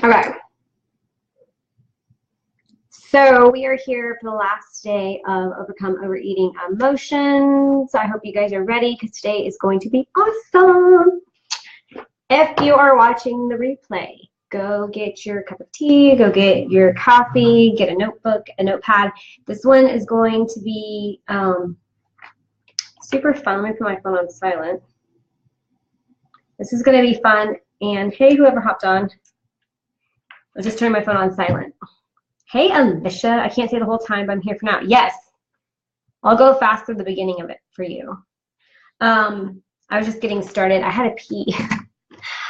Okay. So we are here for the last day of Overcome Overeating Emotions. I hope you guys are ready because today is going to be awesome. If you are watching the replay, go get your cup of tea, go get your coffee, get a notebook, a notepad. This one is going to be super fun. Let me put my phone on silent. This is going to be fun. And hey, whoever hopped on, I'll just turn my phone on silent. Hey, Alicia, I can't say the whole time, but I'm here for now. Yes, I'll go fast through the beginning of it for you. I was just getting started. I had to pee.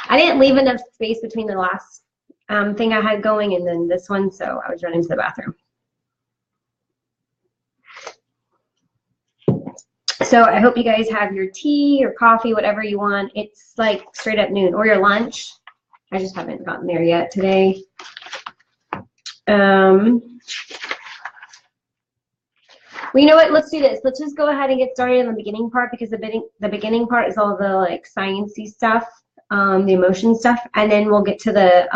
I didn't leave enough space between the last thing I had going and then this one, so I was running to the bathroom. So I hope you guys have your tea or coffee, whatever you want. It's like straight up noon, or your lunch. I just haven't gotten there yet today. Well, you know what? Let's do this. Let's just go ahead and get started on the beginning part because the beginning part is all the like sciencey stuff, the emotion stuff, and then we'll get to the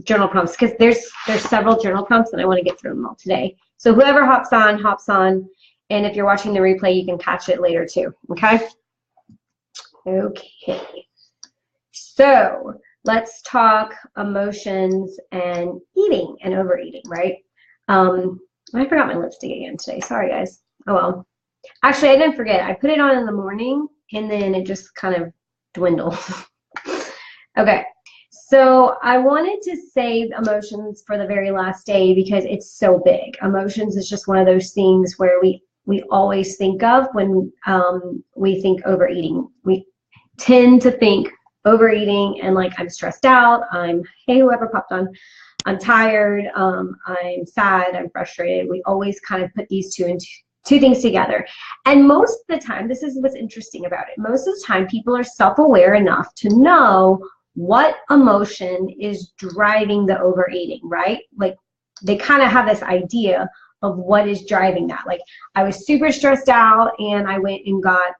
journal prompts because there's several journal prompts and I want to get through them all today. So whoever hops on, and if you're watching the replay, you can catch it later too. Okay. Okay. So let's talk emotions and eating and overeating, right? I forgot my lipstick again today. Sorry, guys. Oh, well. Actually, I didn't forget. I put it on in the morning, and then it just kind of dwindled. Okay. So I wanted to save emotions for the very last day because it's so big. Emotions is just one of those things where we always think of when we think overeating. We tend to think overeating and like I'm stressed out, hey, whoever popped on, I'm tired, I'm sad, I'm frustrated. We always kind of put these two things together. And most of the time, this is what's interesting about it, most of the time people are self-aware enough to know what emotion is driving the overeating, right? Like they kind of have this idea of what is driving that. Like I was super stressed out and I went and got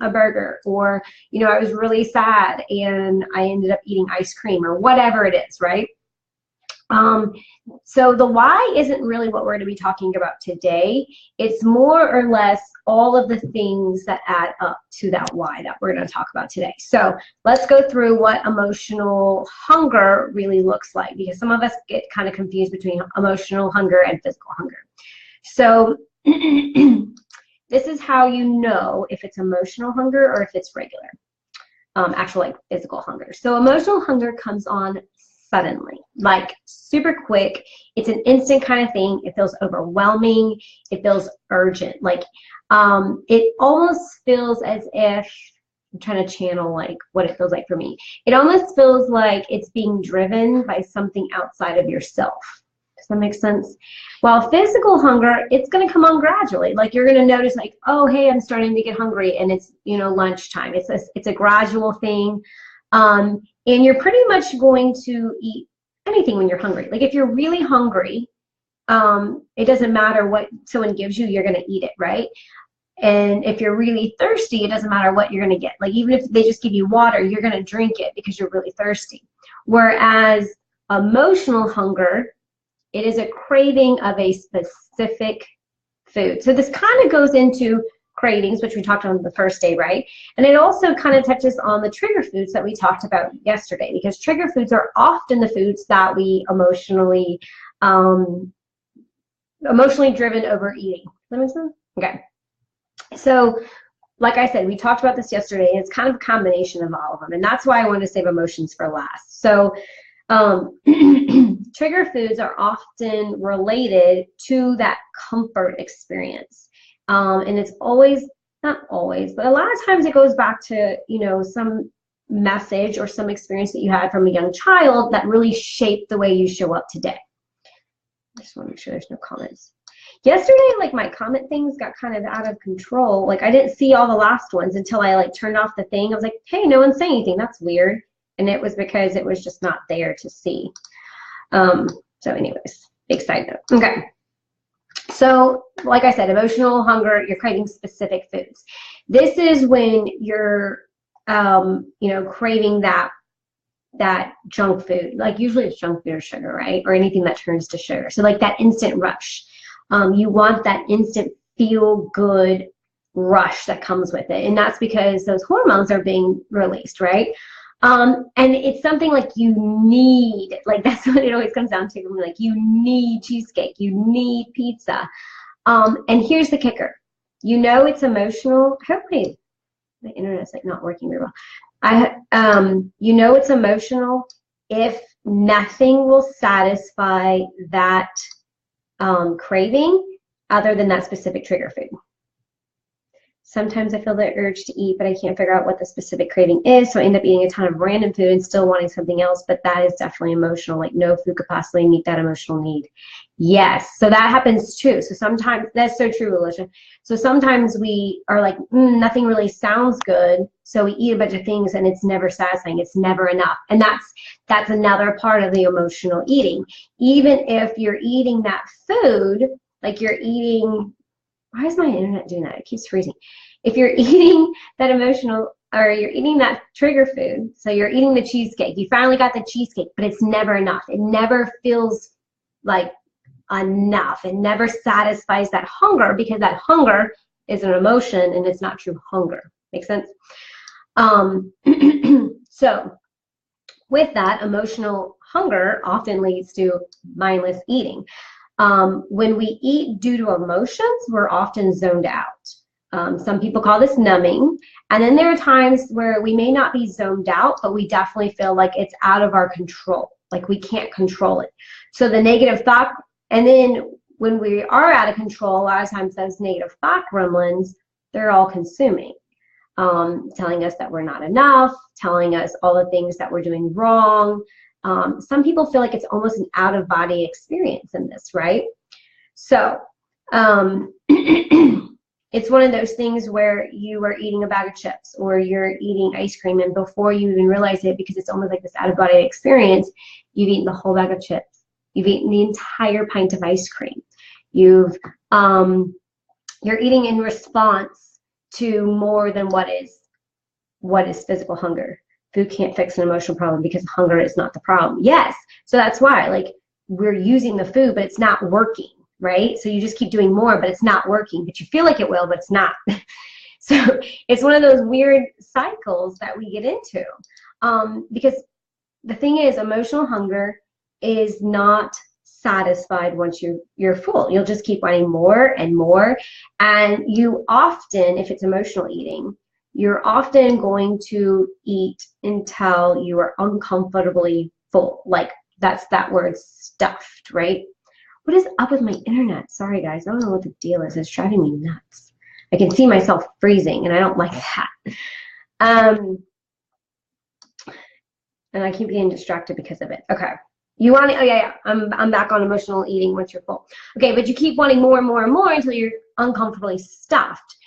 a burger, or you know, I was really sad and I ended up eating ice cream or whatever it is, right? So the why isn't really what we're going to be talking about today. It's more or less all of the things that add up to that why that we're going to talk about today. So let's go through what emotional hunger really looks like, because some of us get kind of confused between emotional hunger and physical hunger. So this is how you know if it's emotional hunger or if it's regular, actual like physical hunger. So emotional hunger comes on suddenly, like super quick. It's an instant kind of thing. It feels overwhelming. It feels urgent. Like it almost feels as if, I'm trying to channel like what it feels like for me. It almost feels like it's being driven by something outside of yourself. Does that make sense? While physical hunger, it's going to come on gradually. Like you're going to notice like, oh, hey, I'm starting to get hungry and it's, you know, lunchtime. It's a gradual thing. And you're pretty much going to eat anything when you're hungry. Like if you're really hungry, it doesn't matter what someone gives you, you're going to eat it, right? And if you're really thirsty, it doesn't matter what you're going to get. Like even if they just give you water, you're going to drink it because you're really thirsty. Whereas emotional hunger, it is a craving of a specific food. So this kind of goes into cravings, which we talked on the first day, right? And it also kind of touches on the trigger foods that we talked about yesterday, because trigger foods are often the foods that we emotionally driven overeating. Does that make sense? Okay. So like I said, we talked about this yesterday, and it's kind of a combination of all of them. And that's why I want to save emotions for last. So trigger foods are often related to that comfort experience. And it's always, not always, but a lot of times it goes back to, you know, some message or some experience that you had from a young child that really shaped the way you show up today. I just want to make sure there's no comments. Yesterday, like my comment things got kind of out of control. Like I didn't see all the last ones until I like turned off the thing. I was like, hey, no one's saying anything. That's weird. And it was because it was just not there to see. So anyways, big side note. Okay. So like I said, emotional hunger, you're craving specific foods. This is when you're, you know, craving that that junk food. Like usually it's junk food or sugar, right? Or anything that turns to sugar. So like that instant rush. You want that instant feel good rush that comes with it. And that's because those hormones are being released, right? And it's something like you need, like that's what it always comes down to. Like you need cheesecake, you need pizza. And here's the kicker. You know it's emotional. Hopefully the internet's like not working very well. You know it's emotional if nothing will satisfy that craving other than that specific trigger food. Sometimes I feel the urge to eat, but I can't figure out what the specific craving is, so I end up eating a ton of random food and still wanting something else, but that is definitely emotional. Like no food could possibly meet that emotional need. Yes, so that happens too. So sometimes, that's so true, Alicia. So sometimes we are like, nothing really sounds good, so we eat a bunch of things and it's never satisfying, it's never enough. And that's another part of the emotional eating. Even if you're eating that food, like you're eating, why is my internet doing that? It keeps freezing. If you're eating that emotional, or you're eating that trigger food, so you're eating the cheesecake, you finally got the cheesecake, but it's never enough. It never feels like enough. It never satisfies that hunger, because that hunger is an emotion and it's not true hunger. Make sense? So with that, emotional hunger often leads to mindless eating. When we eat due to emotions, we're often zoned out. Some people call this numbing. And then there are times where we may not be zoned out, but we definitely feel like it's out of our control, like we can't control it. So the negative thought, and then when we are out of control, a lot of times those negative thought gremlins, they're all consuming, telling us that we're not enough, telling us all the things that we're doing wrong. Some people feel like it's almost an out-of-body experience in this, right? So it's one of those things where you are eating a bag of chips or you're eating ice cream, and before you even realize it, because it's almost like this out-of-body experience, you've eaten the whole bag of chips. You've eaten the entire pint of ice cream. You're eating in response to more than what is physical hunger. Food can't fix an emotional problem because hunger is not the problem. Yes, so that's why, like, we're using the food, but it's not working, right? So you just keep doing more, but it's not working. But you feel like it will, but it's not. So it's one of those weird cycles that we get into, because the thing is, emotional hunger is not satisfied once you're full. You'll just keep wanting more and more, and you often, if it's emotional eating, you're often going to eat until you are uncomfortably full. Like that's that word, stuffed, right? What is up with my internet? Sorry guys, I don't know what the deal is. It's driving me nuts. I can see myself freezing and I don't like that. And I keep getting distracted because of it. Okay. You want it? Oh yeah. I'm back on emotional eating once you're full. Okay, but you keep wanting more and more and more until you're uncomfortably stuffed.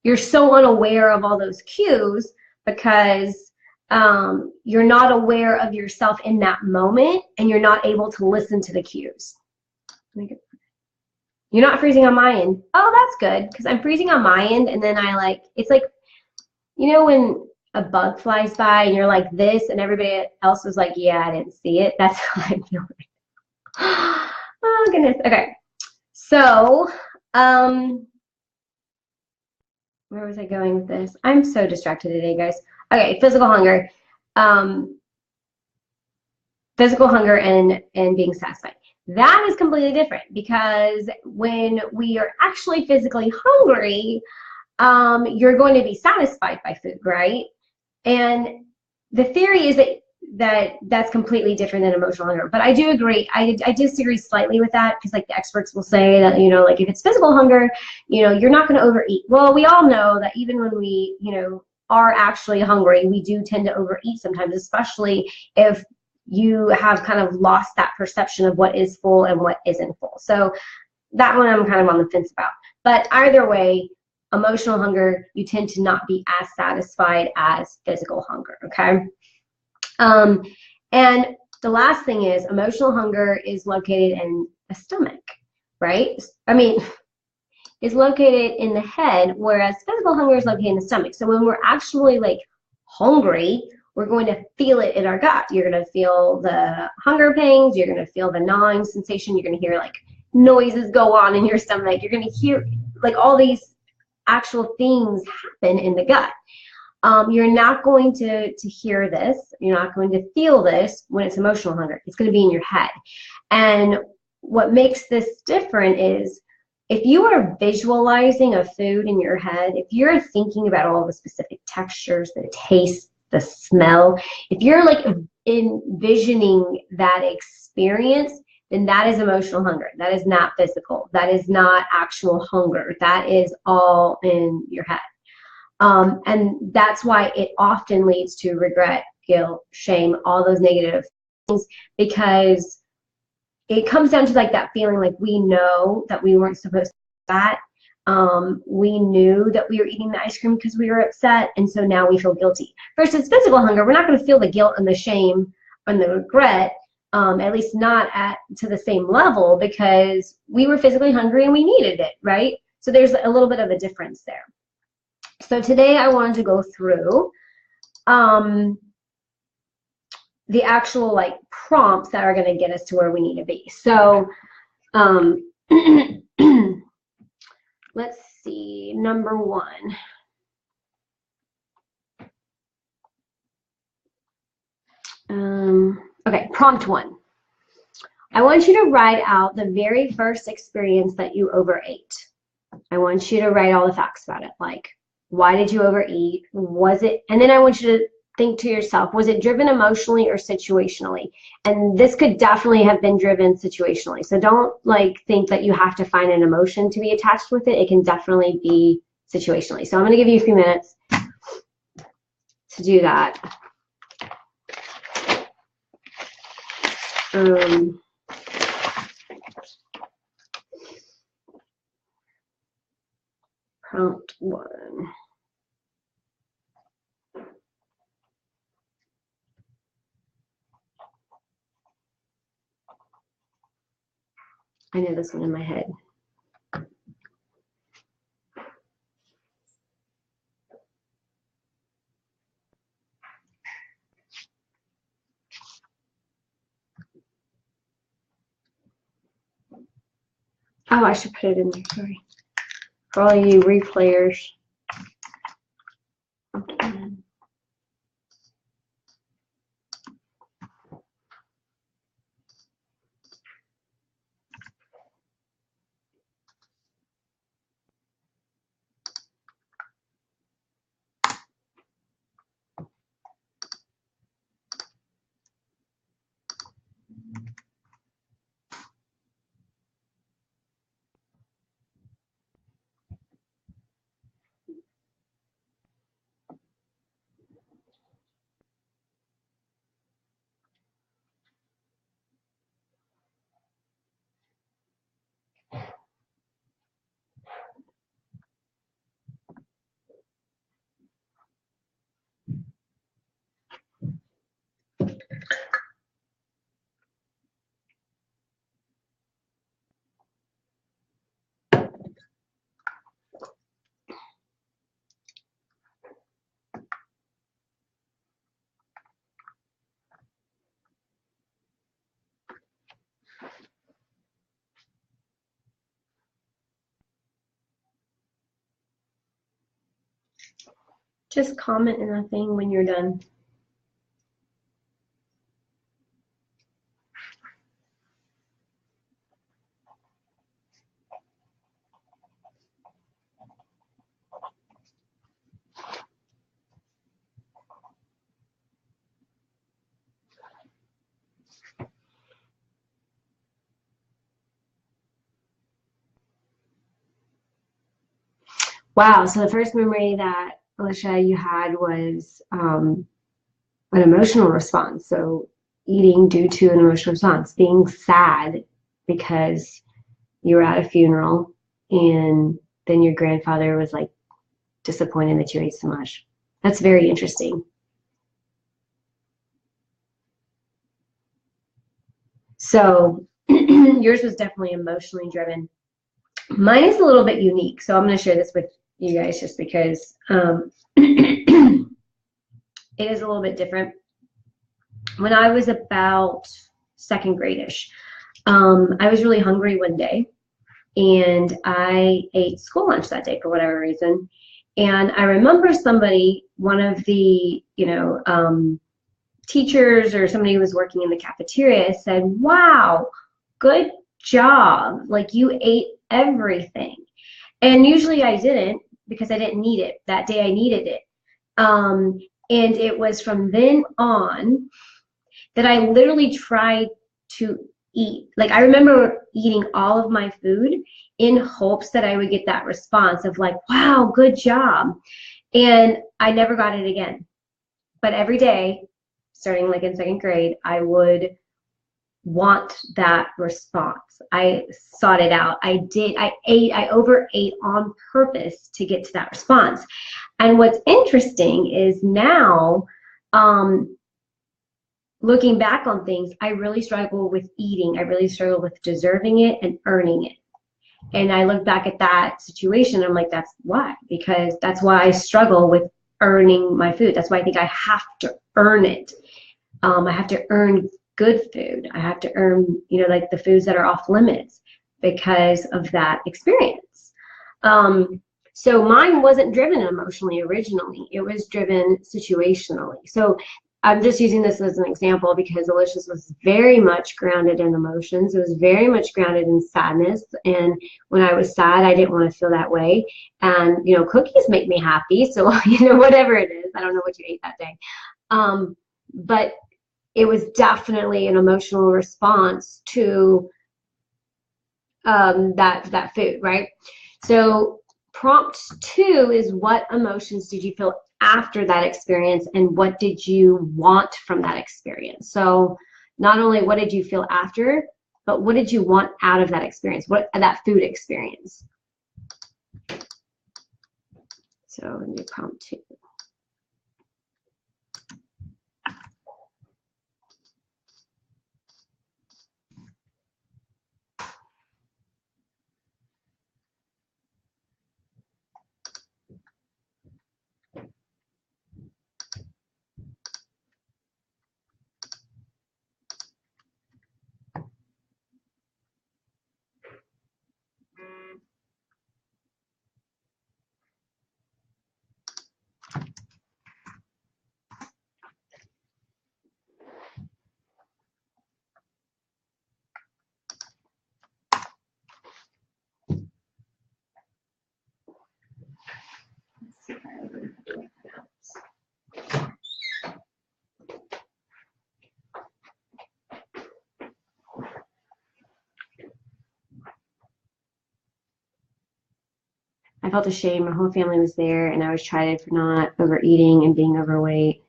You're so unaware of all those cues because you're not aware of yourself in that moment, and you're not able to listen to the cues. You're not freezing on my end. Oh, that's good, because I'm freezing on my end, and then it's like, you know, when a bug flies by and you're like this, and everybody else is like, yeah, I didn't see it. That's how I'm feeling. Oh goodness. Okay. So, where was I going with this? I'm so distracted today, guys. Okay, physical hunger. Physical hunger and being satisfied. That is completely different, because when we are actually physically hungry, you're going to be satisfied by food, right? And the theory is that's completely different than emotional hunger. But I do agree. I disagree slightly with that, because like the experts will say that, you know, like if it's physical hunger, you know, you're not going to overeat. Well, we all know that even when we, you know, are actually hungry, we do tend to overeat sometimes, especially if you have kind of lost that perception of what is full and what isn't full. So that one I'm kind of on the fence about. But either way, emotional hunger, you tend to not be as satisfied as physical hunger, okay? And the last thing is, emotional hunger is located in the stomach, right? I mean, is located in the head, whereas physical hunger is located in the stomach. So when we're actually like hungry, we're going to feel it in our gut. You're going to feel the hunger pangs. You're going to feel the gnawing sensation. You're going to hear like noises go on in your stomach. You're going to hear like all these actual things happen in the gut. You're not going to hear this. You're not going to feel this when it's emotional hunger. It's going to be in your head. And what makes this different is if you are visualizing a food in your head, if you're thinking about all the specific textures, the taste, the smell, if you're like envisioning that experience, then that is emotional hunger. That is not physical. That is not actual hunger. That is all in your head. And that's why it often leads to regret, guilt, shame, all those negative things, because it comes down to like that feeling like we know that we weren't supposed to do that. We knew that we were eating the ice cream because we were upset, and so now we feel guilty. Versus physical hunger, we're not going to feel the guilt and the shame and the regret, at least not to the same level, because we were physically hungry and we needed it, right? So there's a little bit of a difference there. So today I wanted to go through the actual like prompts that are going to get us to where we need to be. So let's see, number one. Okay, prompt one. I want you to write out the very first experience that you overate. I want you to write all the facts about it, like why did you overeat? Was it, and then I want you to think to yourself, was it driven emotionally or situationally? And this could definitely have been driven situationally. So don't like think that you have to find an emotion to be attached with it. It can definitely be situationally. So I'm going to give you a few minutes to do that. Prompt one. I know this one in my head. Oh, I should put it in there, sorry. For all you replayers. Okay. Just comment in that thing when you're done. Wow, so the first memory that, Alicia, you had was an emotional response. So eating due to an emotional response, being sad because you were at a funeral and then your grandfather was like disappointed that you ate so much. That's very interesting. So yours was definitely emotionally driven. Mine is a little bit unique, so I'm going to share this with you guys just because it it is a little bit different. When I was about second grade-ish, I was really hungry one day, and I ate school lunch that day for whatever reason. And I remember somebody, one of the, teachers or somebody who was working in the cafeteria said, "Wow, good job. Like, you ate everything." And usually I didn't, because I didn't need it. That day I needed it. And it was from then on that I literally tried to eat. Like, I remember eating all of my food in hopes that I would get that response of like, "Wow, good job." And I never got it again. But every day, starting like in second grade, I would want that response. I sought it out. I overate on purpose to get to that response. And what's interesting is now, looking back on things, I really struggle with eating. I really struggle with deserving it and earning it. And I look back at that situation, I'm like, that's why. Because that's why I struggle with earning my food. That's why I think I have to earn it. I have to earn good food. I have to earn, like the foods that are off limits because of that experience. So mine wasn't driven emotionally originally. It was driven situationally. So I'm just using this as an example because Alicia's was very much grounded in emotions. It was very much grounded in sadness. And when I was sad, I didn't want to feel that way. And, cookies make me happy. So, whatever it is, I don't know what you ate that day. But it was definitely an emotional response to that food, right? So prompt 2 is, what emotions did you feel after that experience, and what did you want from that experience? So not only what did you feel after, but what did you want out of that experience, that food experience? So let me prompt 2. I felt ashamed. My whole family was there, and I was chided for not overeating and being overweight.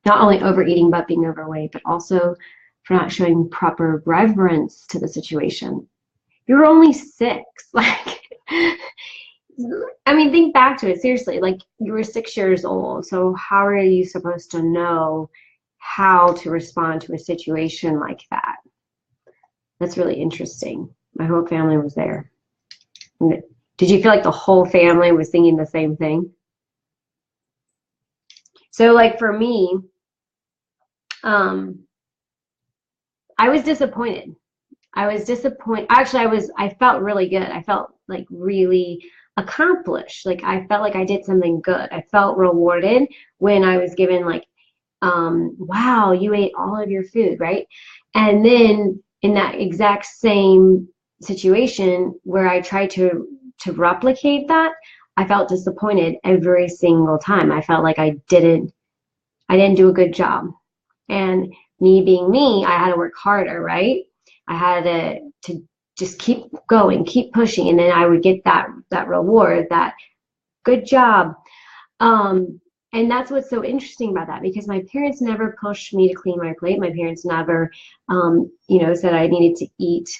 Not only overeating, but being overweight, but also for not showing proper reverence to the situation. You were only 6. Like, I mean, think back to it seriously. Like, you were 6 years old. So how are you supposed to know how to respond to a situation like that? That's really interesting. My whole family was there. Did you feel like the whole family was thinking the same thing? So like for me, I was disappointed. I was disappointed. Actually, I felt really good. I felt like really accomplished. Like, I felt like I did something good. I felt rewarded when I was given like, wow, you ate all of your food, right? And then in that exact same situation where I tried to replicate that, I felt disappointed every single time. I felt like I didn't do a good job. And me being me, I had to work harder, right? I had to just keep going, keep pushing, and then I would get that reward, that good job. And that's what's so interesting about that, because my parents never pushed me to clean my plate. My parents never, said I needed to eat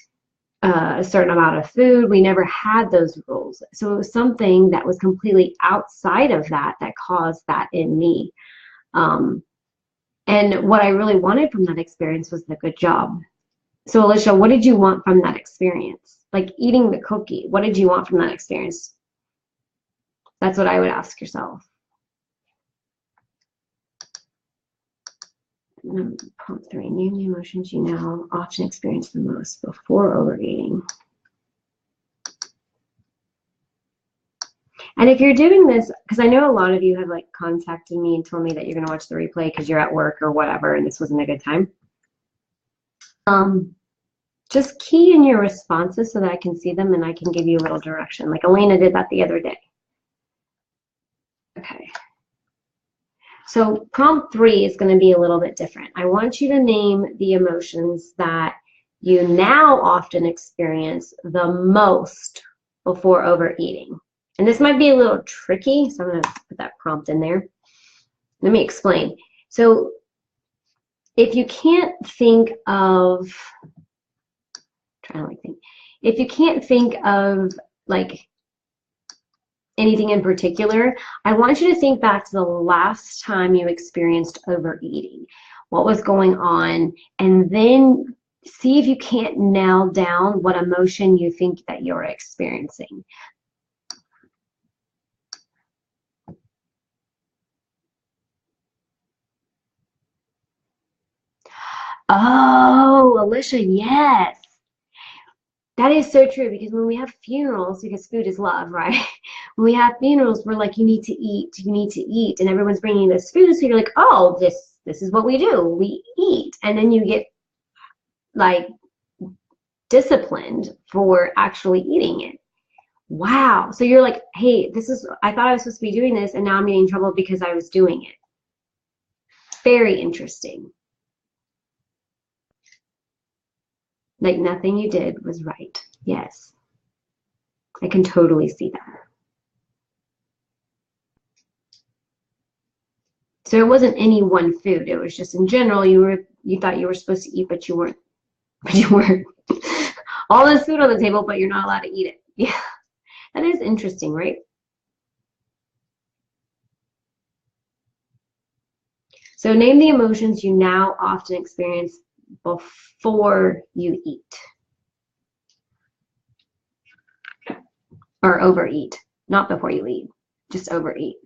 a certain amount of food. We never had those rules. So it was something that was completely outside of that caused that in me. And what I really wanted from that experience was the good job. So Alicia, what did you want from that experience? Like eating the cookie, what did you want from that experience? That's what I would ask yourself. Prompt 3, name the emotions you now often experience the most before overeating. And if you're doing this, because I know a lot of you have like contacted me and told me that you're going to watch the replay because you're at work or whatever and this wasn't a good time. Just key in your responses so that I can see them and I can give you a little direction. Like Elena did that the other day. Okay. So prompt 3 is going to be a little bit different. I want you to name the emotions that you now often experience the most before overeating. And this might be a little tricky, so I'm going to put that prompt in there. Let me explain. So if you can't think of, if you can't think of like anything in particular, I want you to think back to the last time you experienced overeating. What was going on? And then see if you can't nail down what emotion you think that you're experiencing. Oh, Alicia, yes. That is so true, because when we have funerals, because food is love, right? When we have funerals, we're like, you need to eat, and everyone's bringing this food, so you're like, oh, this is what we do, we eat, and then you get like disciplined for actually eating it. Wow. So you're like, hey, I thought I was supposed to be doing this, and now I'm getting in trouble because I was doing it. Very interesting. Like nothing you did was right. Yes. I can totally see that. So it wasn't any one food. It was just in general, you thought you were supposed to eat, but you weren't. But you weren't. All this food on the table, but you're not allowed to eat it. Yeah. That is interesting, right? So name the emotions you now often experience before you eat or overeat. Not before you eat, just overeat.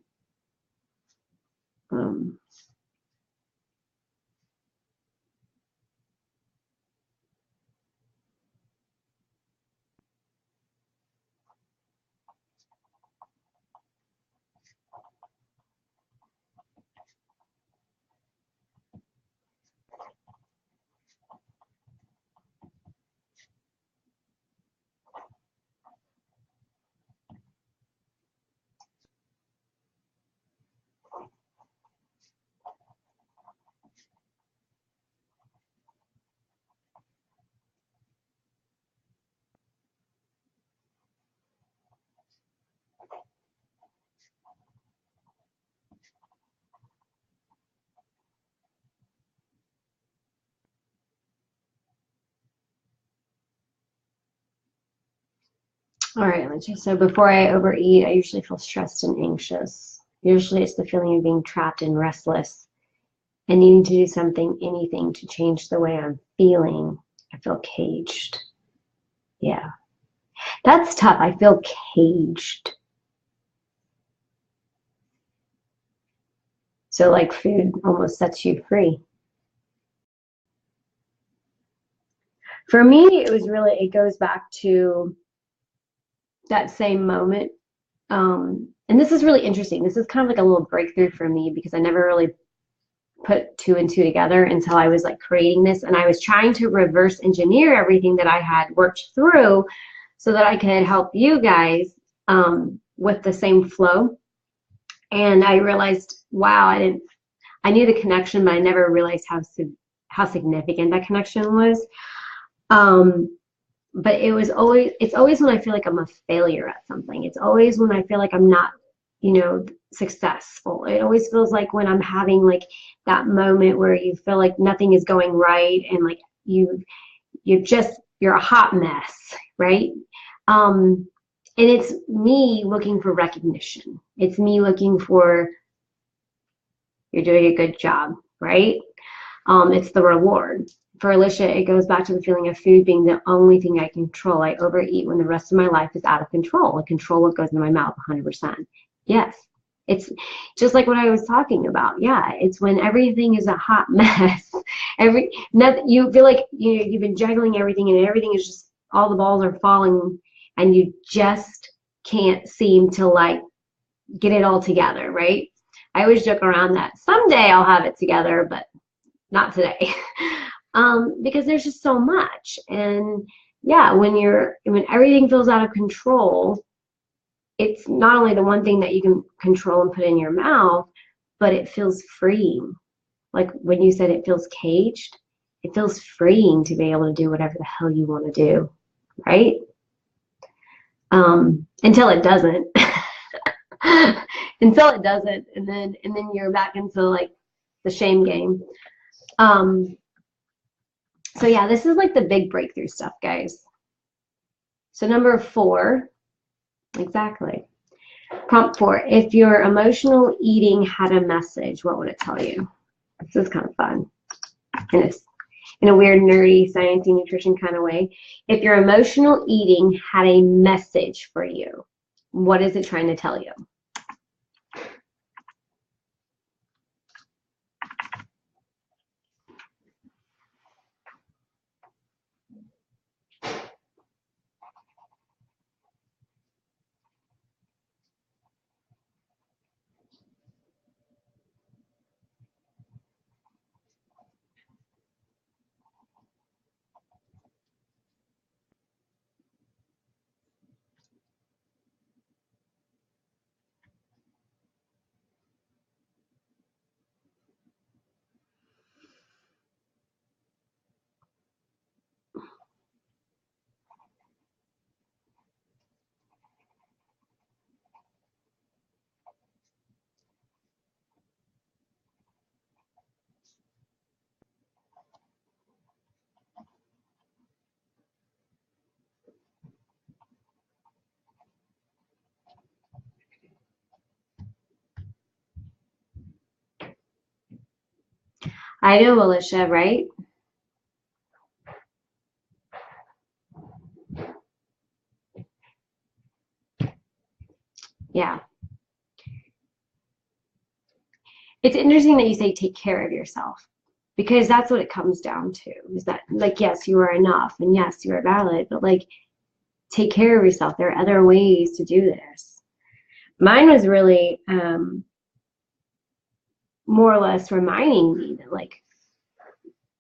All right, so before I overeat, I usually feel stressed and anxious. Usually it's the feeling of being trapped and restless and needing to do something, anything to change the way I'm feeling. I feel caged. Yeah. That's tough. I feel caged. So like food almost sets you free. For me, it goes back to that same moment. And this is really interesting. This is kind of like a little breakthrough for me, because I never really put 2 and 2 together until I was like creating this, and I was trying to reverse engineer everything that I had worked through so that I could help you guys with the same flow. And I realized, wow, I knew the connection, but I never realized how significant that connection was. But it's always when I feel like I'm a failure at something. It's always when I feel like I'm not, successful. It always feels like when I'm having like that moment where you feel like nothing is going right, and like you're a hot mess, right? And it's me looking for recognition. It's me looking for, you're doing a good job, right? It's the reward. For Alicia, it goes back to the feeling of food being the only thing I control. I overeat when the rest of my life is out of control. I control what goes in my mouth 100%. Yes. It's just like what I was talking about. Yeah, it's when everything is a hot mess. You feel like you've been juggling everything, and everything is just, all the balls are falling, and you just can't seem to like get it all together, right? I always joke around that someday I'll have it together, but not today. Because there's just so much. And yeah, when everything feels out of control, it's not only the one thing that you can control and put in your mouth, but it feels freeing. Like when you said it feels caged, it feels freeing to be able to do whatever the hell you want to do, right? Until it doesn't. Until it doesn't, and then you're back into like the shame game. So yeah, this is like the big breakthrough stuff, guys. So number 4. Exactly. Prompt 4. If your emotional eating had a message, what would it tell you? This is kind of fun. And it's in a weird, nerdy, sciencey nutrition kind of way. If your emotional eating had a message for you, what is it trying to tell you? I know, Alicia, right? Yeah. It's interesting that you say take care of yourself, because that's what it comes down to, is that, like, yes, you are enough, and yes, you are valid, but like, take care of yourself. There are other ways to do this. Mine was really more or less reminding me that like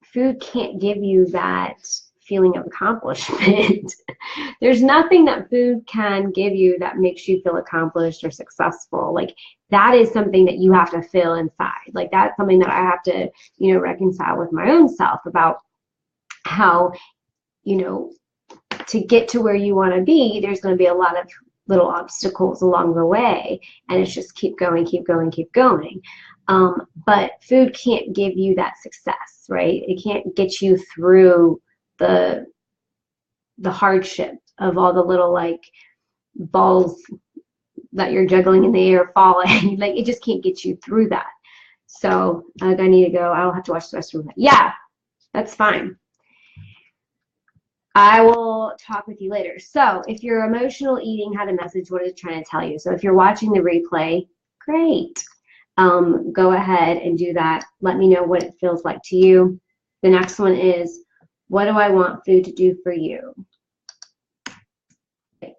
food can't give you that feeling of accomplishment. There's nothing that food can give you that makes you feel accomplished or successful. Like that is something that you have to feel inside. Like that's something that I have to, reconcile with my own self about how, to get to where you want to be, there's going to be a lot of little obstacles along the way, and it's just keep going, keep going, keep going. But food can't give you that success, right? It can't get you through the hardship of all the little like balls that you're juggling in the air falling. Like it just can't get you through that. So I need to go. I'll have to watch the rest of it. Yeah, that's fine. I will talk with you later. So if your emotional eating had a message, what is it trying to tell you? So if you're watching the replay, great. Go ahead and do that. Let me know what it feels like to you. The next one is, what do I want food to do for you? Okay.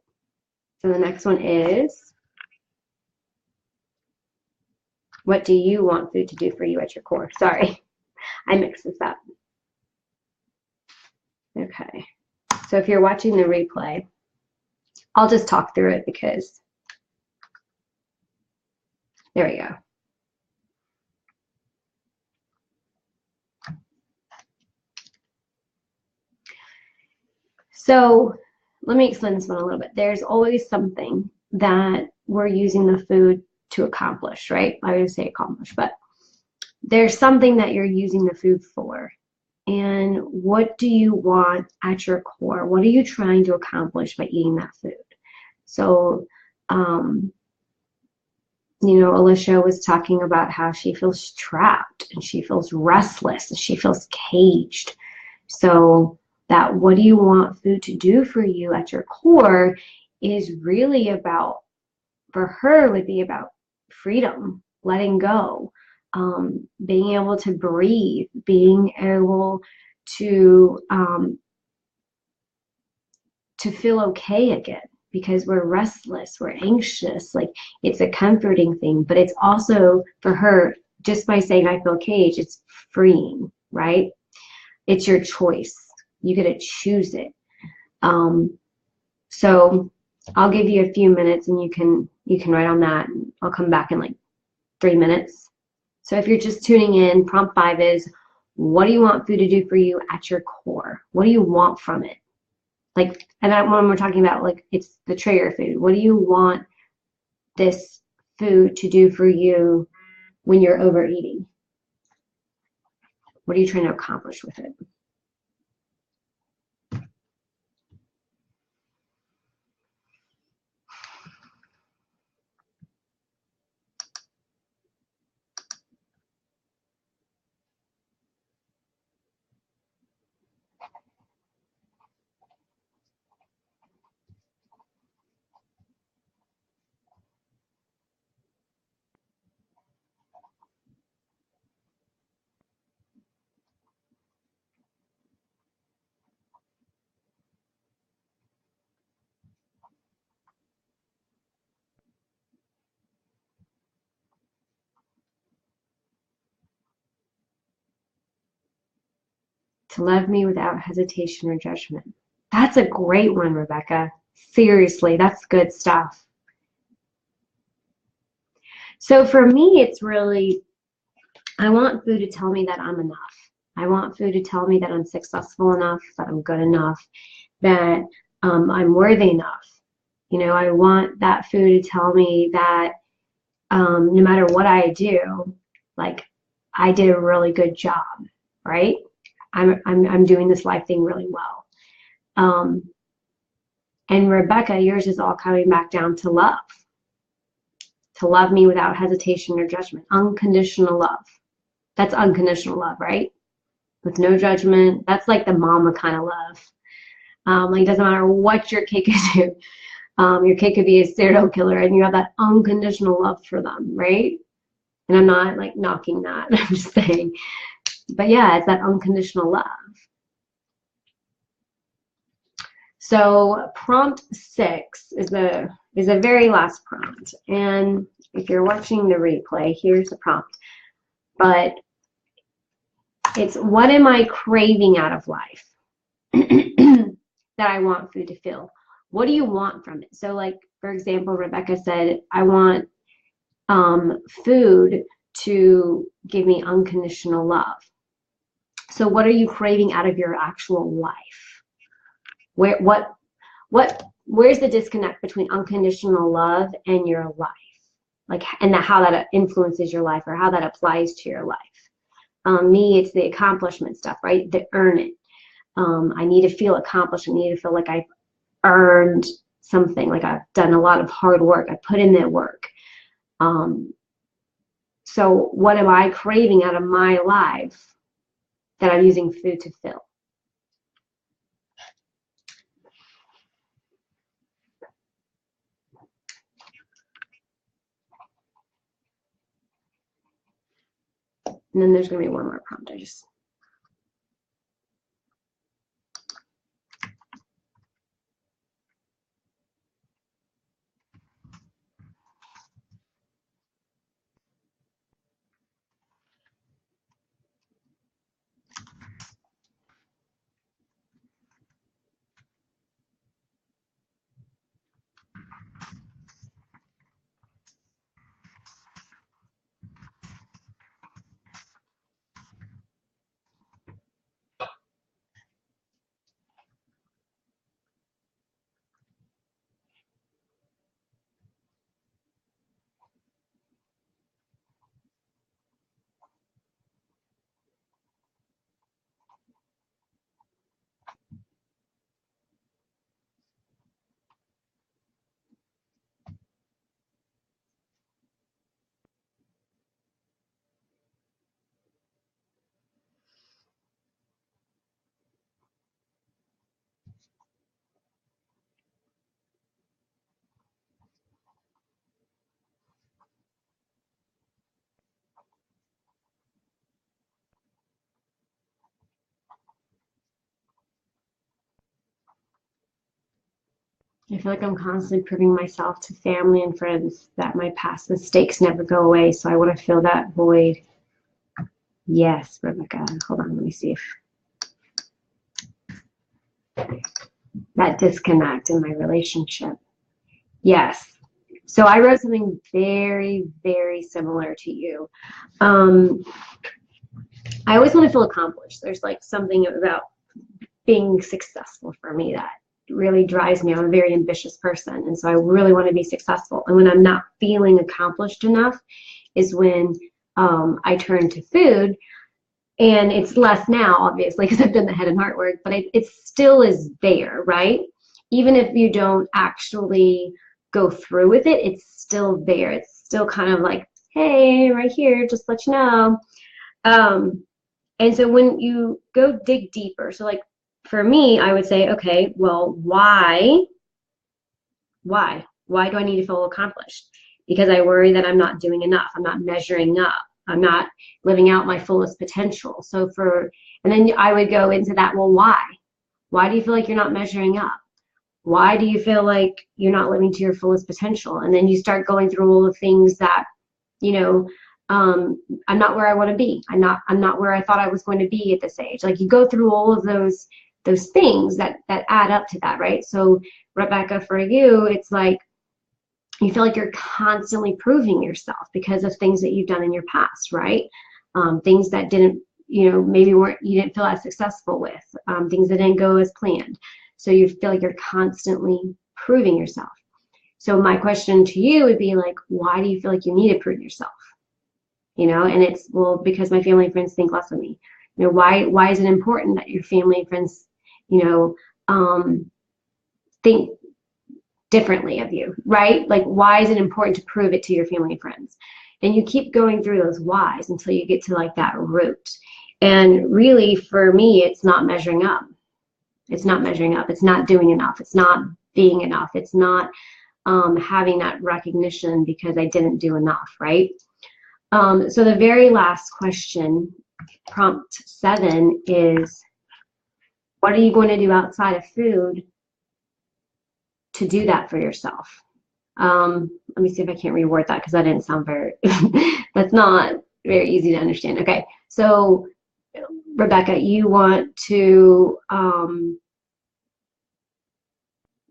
So the next one is, what do you want food to do for you at your core? Sorry, I mixed this up. Okay. So if you're watching the replay, I'll just talk through it because there we go. So let me explain this one a little bit. There's always something that we're using the food to accomplish, right? I would say accomplish, but there's something that you're using the food for. And what do you want at your core? What are you trying to accomplish by eating that food? So, Alicia was talking about how she feels trapped and she feels restless and she feels caged. So that what do you want food to do for you at your core is really about, for her, would be about freedom, letting go, being able to breathe, being able to feel okay again, because we're restless, we're anxious. Like, it's a comforting thing, but it's also for her, just by saying I feel caged, it's freeing, right? It's your choice. You get to choose it. So I'll give you a few minutes and you can write on that. And I'll come back in like 3 minutes. So if you're just tuning in, prompt 5 is, what do you want food to do for you at your core? What do you want from it? Like, and that when we're talking about, like, it's the trigger food. What do you want this food to do for you when you're overeating? What are you trying to accomplish with it? To love me without hesitation or judgment. That's a great one, Rebecca. Seriously, that's good stuff. So for me, it's really, I want food to tell me that I'm enough. I want food to tell me that I'm successful enough, that I'm good enough, that I'm worthy enough. You know, I want that food to tell me that no matter what I do, like, I did a really good job, right? I'm doing this life thing really well. And Rebecca, yours is all coming back down to love. To love me without hesitation or judgment. Unconditional love. That's unconditional love, right? With no judgment. That's like the mama kind of love. Like, it doesn't matter what your kid could do. Your kid could be a serial killer and you have that unconditional love for them, right? And I'm not like knocking that. I'm just saying. But yeah, it's that unconditional love. So prompt 6 is the very last prompt. And if you're watching the replay, here's the prompt. But it's, what am I craving out of life that I want food to fill? What do you want from it? So, like, for example, Rebecca said, I want food to give me unconditional love. So what are you craving out of your actual life? Where's the disconnect between unconditional love and your life? Like, and how that influences your life or how that applies to your life. Me, it's the accomplishment stuff, right? The earn it. I need to feel accomplished. I need to feel like I've earned something, like I've done a lot of hard work. I put in that work. So what am I craving out of my life that I'm using food to fill? And then there's going to be one more prompt. I feel like I'm constantly proving myself to family and friends that my past mistakes never go away, so I want to fill that void. Yes, Rebecca. Hold on, let me see if that disconnect in my relationship. Yes. So I wrote something very, very similar to you. I always want to feel accomplished. There's like something about being successful for me that really drives me. I'm a very ambitious person, and so I really want to be successful. And when I'm not feeling accomplished enough is when I turn to food. And it's less now, obviously, because I've done the head and heart work, but it still is there, right? Even if you don't actually go through with it, it's still there. It's still kind of like, hey, right here, just let you know. And so when you go dig deeper, so like for me, I would say, okay, well, why? Why do I need to feel accomplished? Because I worry that I'm not doing enough. I'm not measuring up. I'm not living out my fullest potential. And then I would go into that, well, why? Why do you feel like you're not measuring up? Why do you feel like you're not living to your fullest potential? And then you start going through all the things that, I'm not where I want to be. I'm not where I thought I was going to be at this age. Like you go through all of those things that add up to that, right? So Rebecca, for you, it's like, you feel like you're constantly proving yourself because of things that you've done in your past, right? Things that didn't, maybe you didn't feel as successful with, things that didn't go as planned. So you feel like you're constantly proving yourself. So my question to you would be like, why do you feel like you need to prove yourself? And it's, well, because my family and friends think less of me. Why is it important that your family and friends, think differently of you, right? Like, why is it important to prove it to your family and friends? And you keep going through those whys until you get to like that root. And really, for me, it's not measuring up. It's not measuring up. It's not doing enough. It's not being enough. It's not having that recognition because I didn't do enough, right? So the very last question, prompt 7, is what are you going to do outside of food to do that for yourself? Let me see if I can't reword that because that didn't sound very, that's not very easy to understand. Okay, so Rebecca, you want to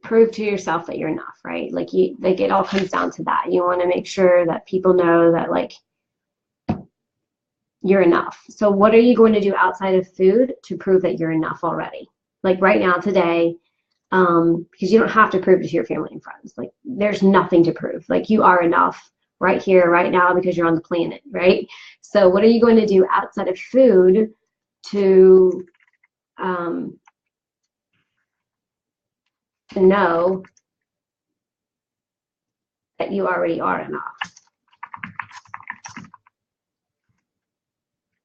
prove to yourself that you're enough, right? Like it all comes down to that. You want to make sure that people know that like you're enough. So what are you going to do outside of food to prove that you're enough already? Like right now, today, because you don't have to prove it to your family and friends. Like there's nothing to prove. Like you are enough right here, right now, because you're on the planet, right? So what are you going to do outside of food to know that you already are enough?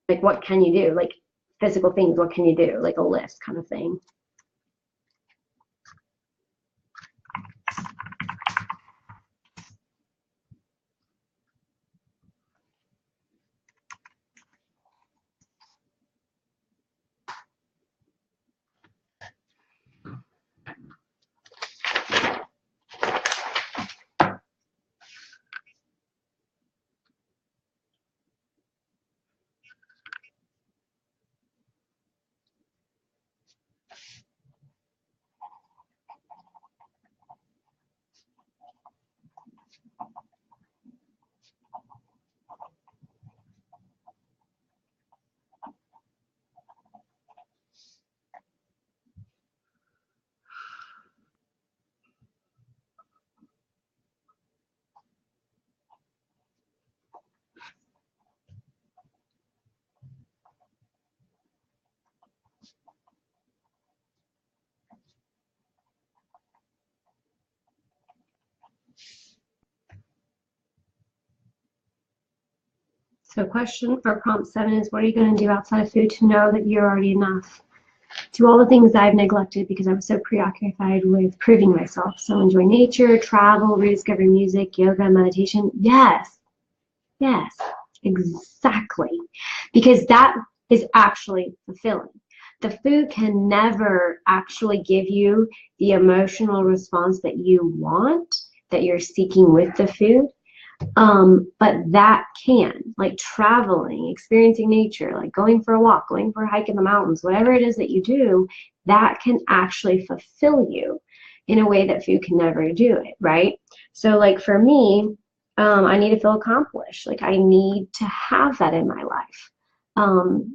Like what can you do? Like physical things, what can you do? Like a list kind of thing. So question or prompt 7 is, what are you going to do outside of food to know that you're already enough? To all the things I've neglected because I was so preoccupied with proving myself. So enjoy nature, travel, rediscover music, yoga, meditation. Yes, exactly. Because that is actually fulfilling. the food can never actually give you the emotional response that you want, that you're seeking with the food. But that can, like traveling, experiencing nature, like going for a walk, going for a hike in the mountains, whatever it is that you do, that can actually fulfill you in a way that food can never do it, right? So like for me, I need to feel accomplished. Like I need to have that in my life.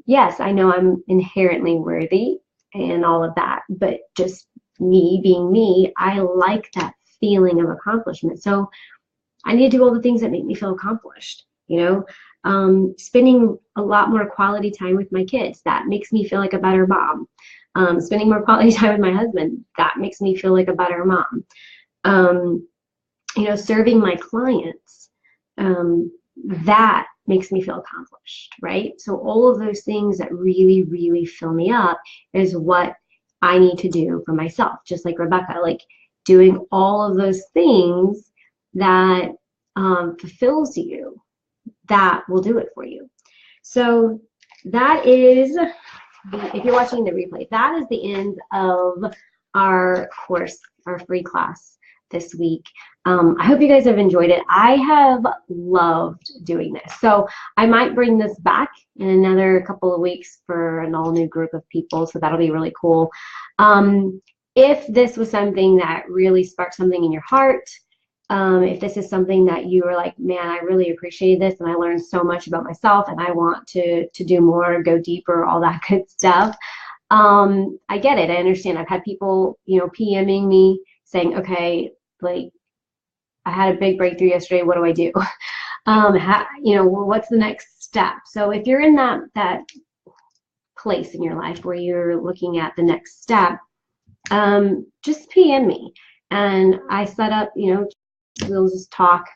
Yes, I know I'm inherently worthy and all of that, but just me being me, I like that feeling of accomplishment. So I need to do all the things that make me feel accomplished, you know, spending a lot more quality time with my kids. That makes me feel like a better mom. Spending more quality time with my husband. That makes me feel like a better mom. You know, serving my clients. That makes me feel accomplished, right? So all of those things that really, really fill me up is what I need to do for myself. Just like Rebecca, like doing all of those things that fulfills you, that will do it for you. So that is, if you're watching the replay, that is the end of our course, our free class this week. I hope you guys have enjoyed it. I have loved doing this. So I might bring this back in another couple of weeks for an all new group of people. So that'll be really cool. If this was something that really sparked something in your heart, if this is something that you were like, man, I really appreciate this and I learned so much about myself and I want to do more, go deeper, all that good stuff. I get it. I understand. I've had people, you know, PMing me saying, okay, like I had a big breakthrough yesterday. What do I do? You know, well, what's the next step? So if you're in that place in your life where you're looking at the next step, just PM me. And I set up, you know, we'll just talk.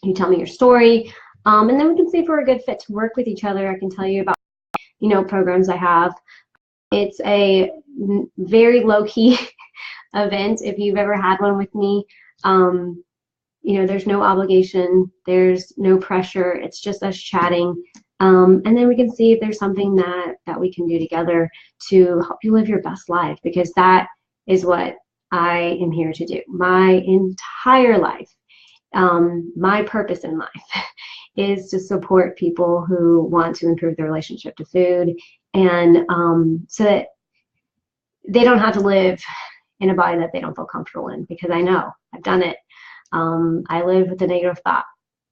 You tell me your story. And then we can see if we're a good fit to work with each other. I can tell you about, you know, programs I have. It's a very low-key event. If you've ever had one with me, you know, there's no obligation, there's no pressure. It's just us chatting. And then we can see if there's something that we can do together to help you live your best life, because that is what I am here to do. My entire life, my purpose in life is to support people who want to improve their relationship to food, and so that they don't have to live in a body that they don't feel comfortable in, because I know, I've done it. I live with a negative thought,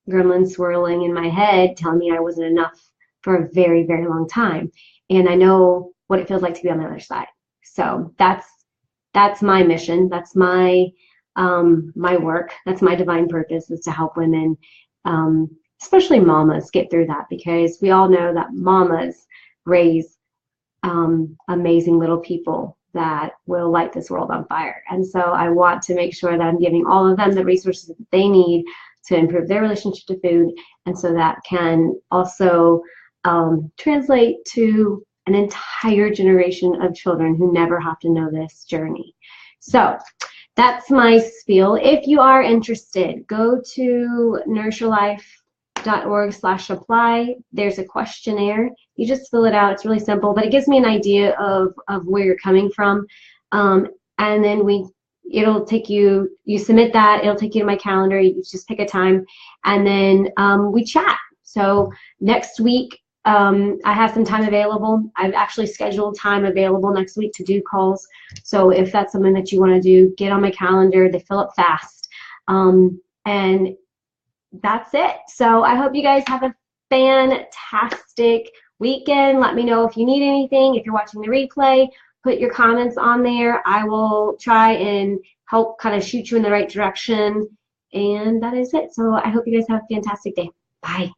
gremlin swirling in my head telling me I wasn't enough for a very, very long time. And I know what it feels like to be on the other side. So that's my mission. That's my my work. That's my divine purpose, is to help women, especially mamas, get through that, because we all know that mamas raise amazing little people that will light this world on fire. And so I want to make sure that I'm giving all of them the resources that they need to improve their relationship to food, and so that can also translate to an entire generation of children who never have to know this journey. So that's my spiel. If you are interested, go to nourisyourlife.org/apply. There's a questionnaire. You just fill it out. It's really simple, but it gives me an idea of where you're coming from. And then it'll take you, you submit that, it'll take you to my calendar. You just pick a time, and then we chat. So next week, I have some time available. I've actually scheduled time available next week to do calls. So if that's something that you want to do, get on my calendar. They fill up fast. And that's it. So I hope you guys have a fantastic weekend. Let me know if you need anything. If you're watching the replay, put your comments on there. I will try and help kind of shoot you in the right direction. And that is it. So I hope you guys have a fantastic day. Bye.